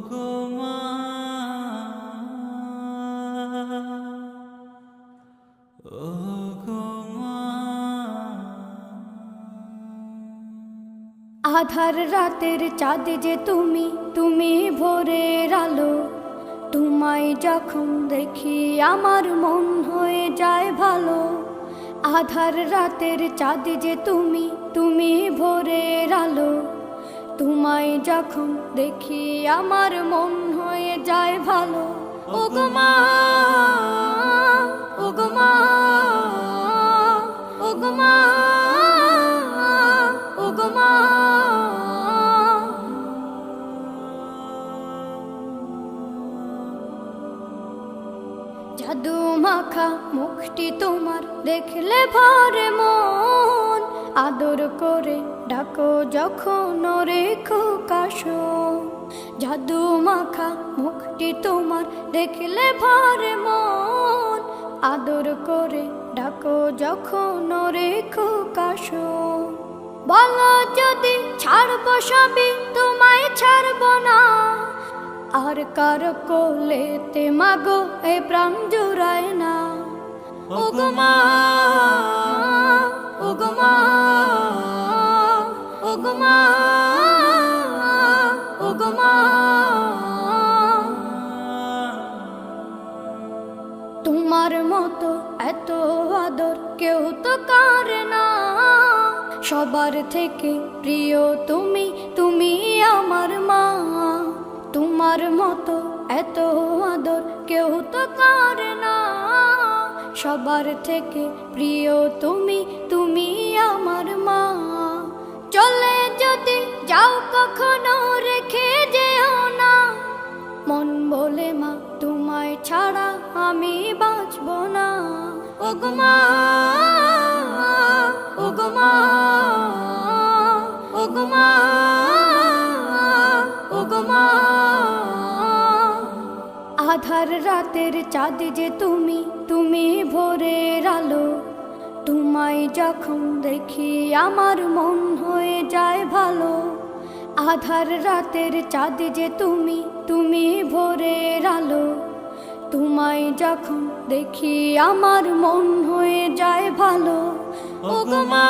গো মা, ও গো মা। আধার রাতের চাঁদ যে তুমি, তুমি ভোরের আলো। তোমায় যখন দেখি আমার মন হয়ে যায় ভালো। আধার রাতের চাঁদ যে তুমি, তুমি ভোরের আলো। তোমায় যখন দেখি আমার মন হয়ে যায় ভালো। ও গো মা, ও গো মা, ও গো মা, ও গো মা। জাদু মাখা মুখটি তোমার দেখলে ভরে মন। আদর করে ডাকো যখন রেখো কাশো। জাদু মাখা মুখটি তোমার দেখলে ভরে মন। আদর করে ডাকো যখন রেখো কাশো। বলো যদি ছাড়বো সবই, তোমায় ছাড়বো না। আর কার কোলেতে মাগো এ প্রাণ জুড়ায় না। ও গো মা, ও গো মা, ও গো মা, ও গো মা। তোমার মতো এত আদর কেউ তো করে না। সবার থেকে প্রিয় তুমি, তুমি আমার মা। তোমার মতো এত আদর কেউ তো করে না। সবার থেকে প্রিয় তুমি, তুমি আমার মা। চলে যদি যাও কখনো রেখে যেও না। মন বলে মা তোমায় ছাড়া আমি বাঁচব না। ও গো মা, ও গো মা, ও গো মা, ও গো মা। আধার রাতের চাঁদ যে তুমি, তুমি ভোরের আলো। তোমায় যখন দেখি আমার মন হয়ে যায় ভালো। আধার রাতের চাঁদ যে তুমি, তুমি ভোরের আলো। তোমায় যখন দেখি আমার মন হয়ে যায় ভালো। ও গো মা।